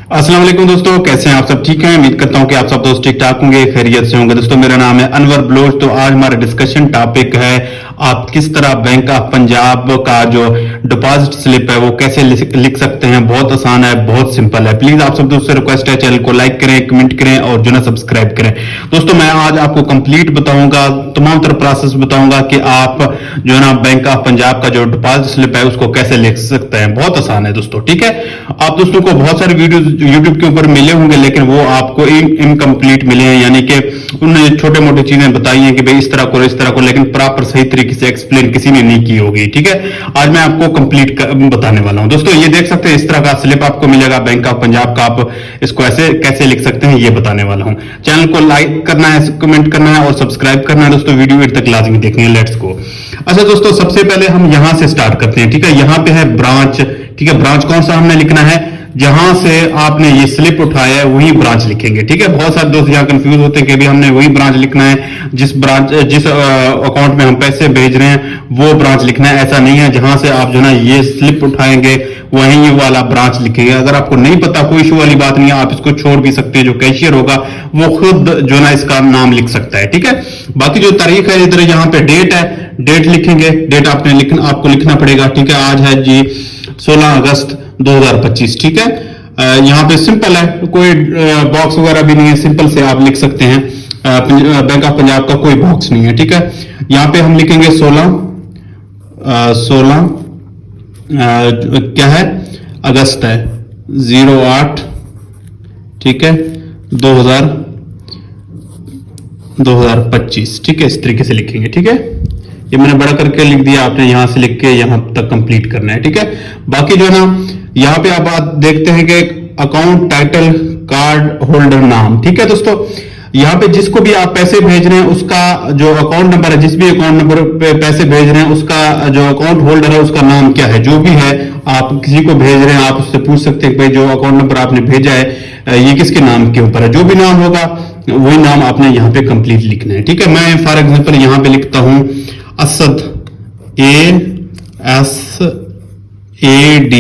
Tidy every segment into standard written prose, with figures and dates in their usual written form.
अस्सलाम वालेकुम दोस्तों, कैसे हैं आप सब? ठीक हैं? उम्मीद करता हूं कि आप सब दोस्त ठीक ठाक होंगे, खैरियत से होंगे। दोस्तों मेरा नाम है अनवर बलोच। तो आज हमारा डिस्कशन टॉपिक है आप किस तरह बैंक ऑफ पंजाब का जो डिपॉजिट स्लिप है वो कैसे लिख सकते हैं। बहुत आसान है, बहुत सिंपल है। प्लीज आप सब दोस्तों से रिक्वेस्ट है, चैनल को लाइक करें, कमेंट करें और जो ना सब्सक्राइब करें। दोस्तों मैं आज आपको कंप्लीट बताऊंगा, तमाम तरह प्रोसेस बताऊंगा कि आप जो है ना बैंक ऑफ पंजाब का जो डिपॉजिट स्लिप है उसको कैसे लिख सकते हैं। बहुत आसान है दोस्तों, ठीक है। आप दोस्तों को बहुत सारे वीडियो यूट्यूब के ऊपर मिले होंगे, लेकिन वो आपको इनकम्प्लीट मिले हैं, यानी कि उन्होंने छोटे मोटे चीजें बताई हैं कि भाई इस तरह करो इस तरह करो, लेकिन प्रॉपर सही तरीके से एक्सप्लेन किसी ने नहीं की होगी, ठीक है। आज मैं आपको कंप्लीट बताने वाला हूं। दोस्तों ये देख सकते हैं, इस तरह का स्लिप आपको मिलेगा बैंक ऑफ पंजाब का। आप इसको ऐसे कैसे लिख सकते हैं ये बताने वाला हूं। चैनल को लाइक करना है, कमेंट करना है और सब्सक्राइब करना है। दोस्तों वीडियो एंड तक लाजमी देखनी है। Let's go. अच्छा दोस्तों, सबसे पहले हम यहां से स्टार्ट करते हैं, ठीक है। यहां पे है ब्रांच, ठीक है। ब्रांच कौन सा हमने लिखना है? जहां से आपने ये स्लिप उठाया है वही ब्रांच लिखेंगे, ठीक है। बहुत सारे दोस्त यहां कंफ्यूज होते हैं कि भी हमने वही ब्रांच लिखना है, जिस अकाउंट में हम पैसे भेज रहे हैं वो ब्रांच लिखना है। ऐसा नहीं है। जहां से आप जो ना ये स्लिप उठाएंगे वहीं ये वाला ब्रांच लिखेंगे। अगर आपको नहीं पता, कोई इशू वाली बात नहीं है, आप इसको छोड़ भी सकते हैं। जो कैशियर होगा वो खुद जो ना इसका नाम लिख सकता है, ठीक है। बाकी जो तारीख है, इधर यहाँ पे डेट है, डेट लिखेंगे। डेट आपको लिखना पड़ेगा, ठीक है। आज है जी 16 अगस्त 2025, ठीक है। यहाँ पे सिंपल है, कोई बॉक्स वगैरह भी नहीं है, सिंपल से आप लिख सकते हैं। बैंक ऑफ पंजाब का कोई बॉक्स नहीं है, ठीक है। यहाँ पे हम लिखेंगे 16 क्या है, अगस्त है 08, ठीक है, 2025, ठीक है। इस तरीके से लिखेंगे, ठीक है। ये मैंने बड़ा करके लिख दिया, आपने यहां से लिख के यहां तक कंप्लीट करना है, ठीक है। बाकी जो है ना, यहां पे आप देखते हैं कि अकाउंट टाइटल कार्ड होल्डर नाम, ठीक है दोस्तों। यहां पे जिसको भी आप पैसे भेज रहे हैं उसका जो अकाउंट नंबर है, जिस भी अकाउंट नंबर पे पैसे भेज रहे हैं उसका जो अकाउंट होल्डर है उसका नाम क्या है, जो भी है। आप किसी को भेज रहे हैं, आप उससे पूछ सकते हैं कि भाई जो अकाउंट नंबर आपने भेजा है ये किसके नाम के ऊपर है। जो भी नाम होगा वही नाम आपने यहाँ पे कंप्लीट लिखना है, ठीक है। मैं फॉर एग्जाम्पल यहाँ पे लिखता हूं असद, ASAD,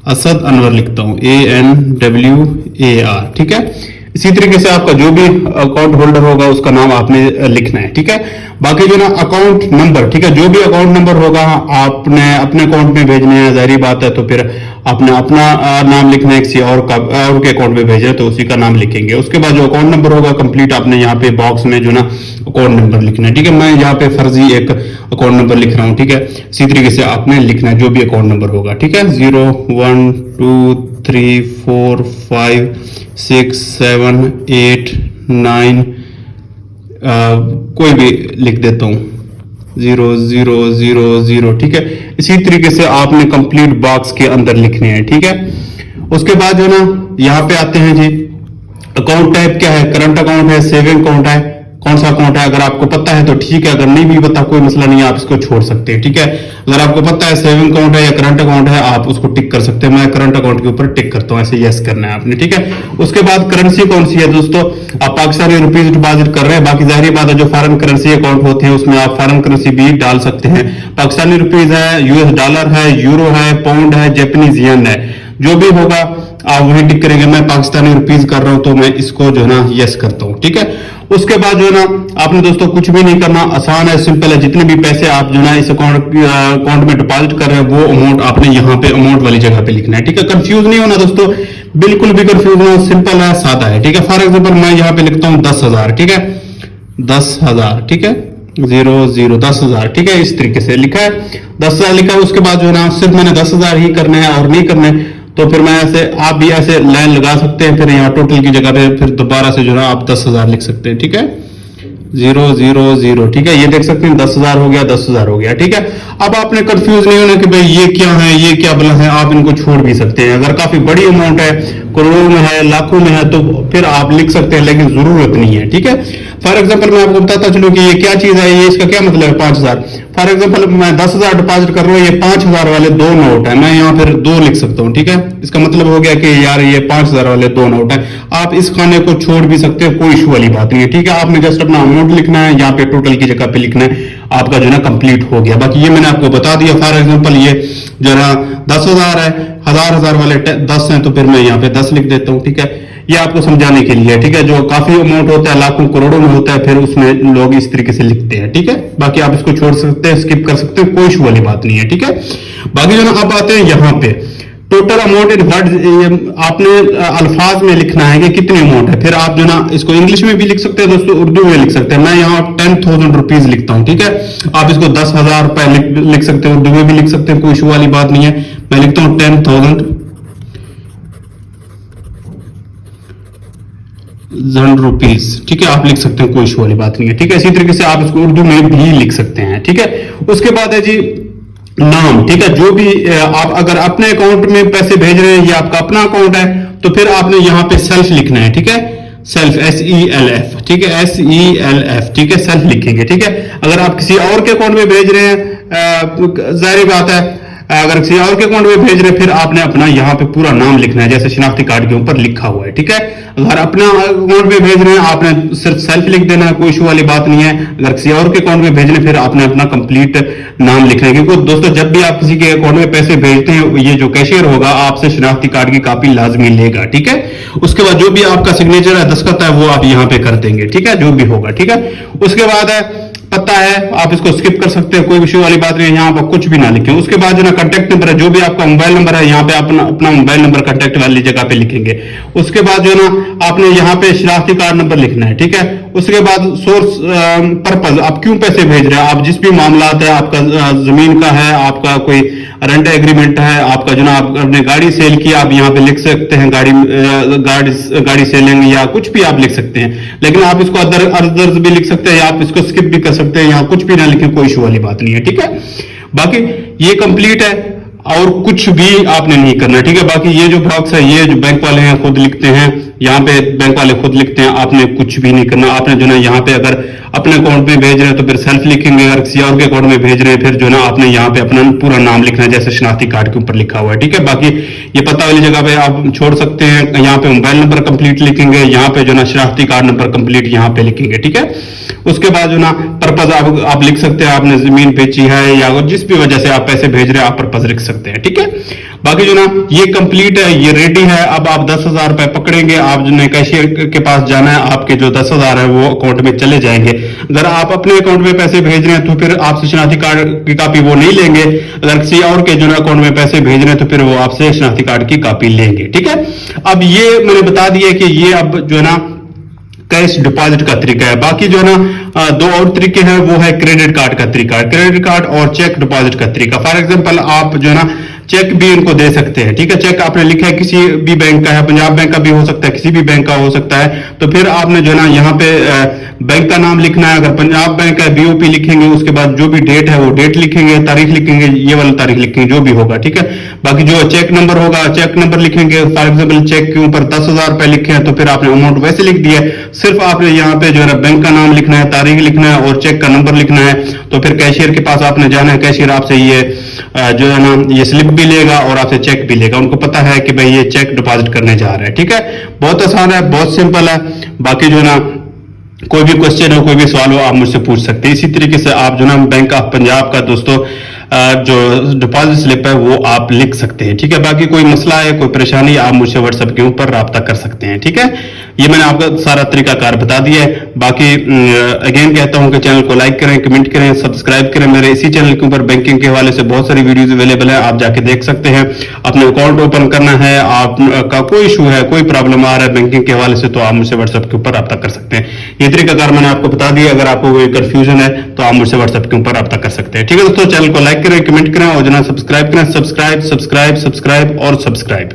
असद अनवर लिखता हूं, ANWAR, ठीक है। इसी तरीके से आपका जो भी अकाउंट होल्डर होगा उसका नाम आपने लिखना है, ठीक है। बाकी जो ना अकाउंट नंबर, ठीक है, जो भी अकाउंट नंबर होगा आपने अपने अकाउंट में भेजने हैं, जाहिर बात है, तो फिर आपने अपना नाम लिखना है। किसी और के अकाउंट में भेजे तो उसी का नाम लिखेंगे। उसके बाद जो अकाउंट नंबर होगा कंप्लीट आपने यहाँ पे बॉक्स में जो ना अकाउंट नंबर लिखना है, ठीक है। मैं यहाँ पे फर्जी एक अकाउंट नंबर लिख रहा हूँ, ठीक है। इसी तरीके से आपने लिखना है जो भी अकाउंट नंबर होगा, ठीक है। 0 1 2 3 4 5 6 7 8 9 कोई भी लिख देता हूं, 0 0 0 0, ठीक है। इसी तरीके से आपने कंप्लीट बॉक्स के अंदर लिखने हैं, ठीक है। उसके बाद जो ना यहाँ पे आते हैं जी, अकाउंट टाइप क्या है, करंट अकाउंट है, सेविंग अकाउंट है, कौन सा अकाउंट है। अगर आपको पता है तो ठीक है, अगर नहीं भी पता कोई मसला नहीं है, आप इसको छोड़ सकते हैं, ठीक है। अगर आपको पता है सेविंग अकाउंट है या करंट अकाउंट है, आप उसको टिक कर सकते हैं। मैं करंट अकाउंट के ऊपर टिक करता हूं, ऐसे यस करना है आपने, ठीक है। उसके बाद करेंसी कौन सी है दोस्तों, आप पाकिस्तानी रुपीज डिपॉजिट कर रहे हैं। बाकी जाहिर बात है जो फॉरेन करेंसी अकाउंट होते हैं उसमें आप फॉरेन करेंसी भी डाल सकते हैं। पाकिस्तानी रुपीज है, US डॉलर है, यूरो है, पाउंड है, जापानीज येन है, जो भी होगा आप वही टिक करेंगे। मैं पाकिस्तानी रुपीज कर रहा हूं तो मैं इसको जो है ना यस करता हूं, ठीक है। उसके बाद जो है ना आपने दोस्तों कुछ भी नहीं करना, आसान है, सिंपल है। जितने भी पैसे आप जो ना इस अकाउंट में डिपॉजिट कर रहे हैं वो अमाउंट आपने यहाँ पे अमाउंट वाली जगह पे लिखना है, ठीक है। कंफ्यूज नहीं होना दोस्तों, बिल्कुल भी कंफ्यूज ना हो, सिंपल है, सादा है, ठीक है। फॉर एग्जाम्पल मैं यहाँ पे लिखता हूँ 10,000, ठीक है, 10,000, ठीक है, 0 0 10,000, ठीक है। इस तरीके से लिखा है, 10,000 लिखा है। उसके बाद जो है ना सिर्फ मैंने 10,000 ही करने हैं और नहीं करने, तो फिर मैं ऐसे, आप भी ऐसे लाइन लगा सकते हैं। फिर यहाँ टोटल की जगह पे फिर दोबारा से जो है आप 10,000 लिख सकते हैं, ठीक है, 0 0 0, ठीक है। ये देख सकते हैं 10,000 हो गया, 10,000 हो गया, ठीक है। अब आपने कंफ्यूज नहीं होना कि भाई ये क्या है, ये क्या बला है, आप इनको छोड़ भी सकते हैं। अगर काफी बड़ी अमाउंट है, करोड़ों में है, लाखों में है, तो फिर आप लिख सकते हैं, लेकिन जरूरत नहीं है, ठीक है। फॉर एग्जाम्पल मैं आपको बताता चलूं कि ये क्या चीज है, ये इसका क्या मतलब है, 5,000। फॉर एग्जाम्पल मैं 10,000 डिपॉजिट कर रहा हूँ, ये 5,000 वाले दो नोट है, मैं यहाँ फिर 2 लिख सकता हूँ, ठीक है। इसका मतलब हो गया कि यार ये 5,000 वाले 2 नोट है। आप इस खाने को छोड़ भी सकते हैं, कोई इशू वाली बात नहीं है। ठीक है, आपने जस्ट अपना अमाउंट लिखना है, यहाँ पे टोटल की जगह पे लिखना है, आपका जो है ना कंप्लीट हो गया। बाकी ये मैंने आपको बता दिया। फॉर एग्जांपल ये जो है ना 10,000 है, हजार वाले 10 हैं, तो फिर मैं यहाँ पे 10 लिख देता हूँ। ठीक है, ये आपको समझाने के लिए। ठीक है, जो काफी अमाउंट होता है, लाखों करोड़ों में होता है, फिर उसमें लोग इस तरीके से लिखते हैं। ठीक है, बाकी आप इसको छोड़ सकते हैं, स्किप कर सकते हैं, कोई इशू वाली बात नहीं है। ठीक है, बाकी जो ना अब आते हैं यहाँ पे टोटल अमाउंट इन वर्ड, आपने अल्फाज में लिखना है कि कितनी अमाउंट है। फिर आप जो ना इसको इंग्लिश में भी लिख सकते हैं दोस्तों, उर्दू में लिख सकते हैं। मैं यहाँ 10,000 रुपीज लिखता हूँ। ठीक है, आप इसको 10,000 रुपए लिख सकते हैं, उर्दू में भी लिख सकते हैं, कोई इशू वाली बात नहीं है। मैं लिखता हूँ 10,000 रुपीज। ठीक है, आप लिख सकते हैं, कोई इशू वाली बात नहीं है। ठीक है, इसी तरीके से आप इसको उर्दू में भी लिख सकते हैं। ठीक है, उसके बाद है जी नाम। ठीक है, जो भी आप अगर अपने अकाउंट में पैसे भेज रहे हैं, ये आपका अपना अकाउंट है, तो फिर आपने यहाँ पे सेल्फ लिखना है। ठीक है, सेल्फ SELF। ठीक है, SELF। ठीक है, सेल्फ लिखेंगे। ठीक है, अगर आप किसी और के अकाउंट में भेज रहे हैं, जाहिर बात है, अगर किसी और के अकाउंट में भेज रहे हैं, फिर आपने अपना यहाँ पे पूरा नाम लिखना है, जैसे शनाख्ती कार्ड के ऊपर लिखा हुआ है। ठीक है, अगर अपना अकाउंट में भेज रहे हैं, आपने सिर्फ सेल्फ लिख देना है, कोई इशू वाली बात नहीं है। अगर किसी और के अकाउंट में भेजने, फिर आपने अपना कंप्लीट नाम लिखना है। क्योंकि दोस्तों, जब भी आप किसी के अकाउंट में पैसे भेजते हैं, ये जो कैशियर होगा आपसे शनाख्ती कार्ड की कॉपी लाजमी लेगा। ठीक है, उसके बाद जो भी आपका सिग्नेचर है, दस्तखत है, वो आप यहाँ पे कर देंगे। ठीक है, जो भी होगा। ठीक है, उसके बाद है पता है, आप इसको स्किप कर सकते हैं, कोई इशू वाली बात नहीं है, यहाँ पर कुछ भी ना लिखें। उसके बाद जो ना कांटेक्ट नंबर है, जो भी आपका मोबाइल नंबर है, यहाँ पे अपना मोबाइल नंबर कांटेक्ट वाली जगह पे लिखेंगे। उसके बाद जो ना आपने यहाँ पे शनाख्ती कार्ड नंबर लिखना है। ठीक है, उसके बाद सोर्स पर्पज, आप क्यों पैसे भेज रहे हैं, आप जिस भी मामला है, आपका जमीन का है, आपका कोई रेंट एग्रीमेंट है, आपका जो ना आपने गाड़ी सेल की, आप यहाँ पे लिख सकते हैं गाड़ी सेलिंग, या कुछ भी आप लिख सकते हैं। लेकिन आप इसको अदर्स भी लिख सकते हैं, या आप इसको स्किप भी कर सकते हैं, यहाँ कुछ भी ना लिखें, कोई इशू वाली बात नहीं है। ठीक है, बाकी ये कंप्लीट है और कुछ भी आपने नहीं करना। ठीक है, बाकी ये जो बॉक्स है, ये जो बैंक वाले हैं खुद लिखते हैं, यहाँ पे बैंक वाले खुद लिखते हैं, आपने कुछ भी नहीं करना। आपने जो ना यहाँ पे अगर अपने अकाउंट में भेज रहे हैं, तो फिर सेल्फ लिखेंगे, अगर किसी और के अकाउंट में भेज रहे हैं, फिर जो ना आपने यहाँ पे अपना पूरा नाम लिखना है, जैसे शनाख्ती कार्ड के ऊपर लिखा हुआ है। ठीक है, बाकी ये पता वाली जगह पे आप छोड़ सकते हैं, यहाँ पे मोबाइल नंबर कंप्लीट लिखेंगे, यहाँ पे जो ना शनाख्ती कार्ड नंबर कंप्लीट यहाँ पे लिखेंगे। ठीक है, उसके बाद जो ना पर्पज आप लिख सकते हैं, आपने जमीन बेची है, या जिस भी वजह से आप पैसे भेज रहे हैं, आप पर्पज लिख सकते हैं। ठीक है, बाकी जो ना ये कंप्लीट है, ये रेडी है। अब आप 10,000 रुपए पकड़ेंगे, आप जो कैशियर के पास जाना है, आपके जो 10,000 है वो अकाउंट में चले जाएंगे। अगर आप अपने अकाउंट में पैसे भेज रहे हैं, तो फिर आपसे शनाख्ती कार्ड की कॉपी वो नहीं लेंगे। अगर किसी और के जो ना अकाउंट में पैसे भेज रहे हैं, तो फिर वो आपसे शनाख्ती कार्ड की कॉपी लेंगे। ठीक है, अब ये मैंने बता दिया कि ये अब जो है ना कैश डिपॉजिट का तरीका है। बाकी जो है ना दो और तरीके हैं, वो है क्रेडिट कार्ड का तरीका, क्रेडिट कार्ड और चेक डिपॉजिट का तरीका। फॉर एग्जांपल, आप जो है ना चेक भी इनको दे सकते हैं। ठीक है, चेक आपने लिखा है, किसी भी बैंक का है, पंजाब बैंक का भी हो सकता है, किसी भी बैंक का हो सकता है, तो फिर आपने जो है ना यहाँ पे बैंक का नाम लिखना है। अगर पंजाब बैंक का BOP लिखेंगे, उसके बाद जो भी डेट है वो डेट लिखेंगे, तारीख लिखेंगे, ये वाला तारीख लिखेंगे, जो भी होगा। ठीक है, बाकी जो चेक नंबर होगा, चेक नंबर लिखेंगे। फॉर एग्जाम्पल, चेक के ऊपर 10,000 रुपए लिखे हैं, तो फिर आपने अमाउंट वैसे लिख दिया है, सिर्फ आपने यहाँ पे जो है बैंक का नाम लिखना है, तारीख लिखना है और चेक का नंबर लिखना है। तो फिर कैशियर के पास आपने जाना है, कैशियर आपसे ये जो है ना ये स्लिप भी लेगा और आपसे चेक भी लेगा। उनको पता है कि भाई ये चेक डिपॉजिट करने जा रहा है। ठीक है, बहुत आसान है, बहुत सिंपल है। बाकी जो है ना कोई भी क्वेश्चन हो, कोई भी सवाल हो, आप मुझसे पूछ सकते हैं। इसी तरीके से आप जो ना बैंक ऑफ पंजाब का दोस्तों जो डिपॉजिट स्लिप है वो आप लिख सकते हैं। ठीक है, बाकी कोई मसला है, कोई परेशानी, आप मुझसे व्हाट्सएप के ऊपर राब्ता कर सकते हैं। ठीक है, ये मैंने आपको सारा तरीकाकार बता दिया है। बाकी अगेन कहता हूं कि चैनल को लाइक करें, कमेंट करें, सब्सक्राइब करें। मेरे इसी चैनल के ऊपर बैंकिंग के हवाले से बहुत सारी वीडियोस अवेलेबल है, आप जाके देख सकते हैं। अपने अकाउंट ओपन करना है, आपका कोई इशू है, कोई प्रॉब्लम आ रहा है बैंकिंग के हवाले से, तो आप मुझसे व्हाट्सएप के ऊपर राब्ता कर सकते हैं। ये तरीकाकार मैंने आपको बता दिया। अगर आपको कोई कंफ्यूजन है तो आप मुझसे व्हाट्सएप के ऊपर राब्ता कर सकते हैं। ठीक है दोस्तों, चैनल को लाइक करें, कमेंट करें और जो ना सब्सक्राइब करें। सब्सक्राइब और सब्सक्राइब।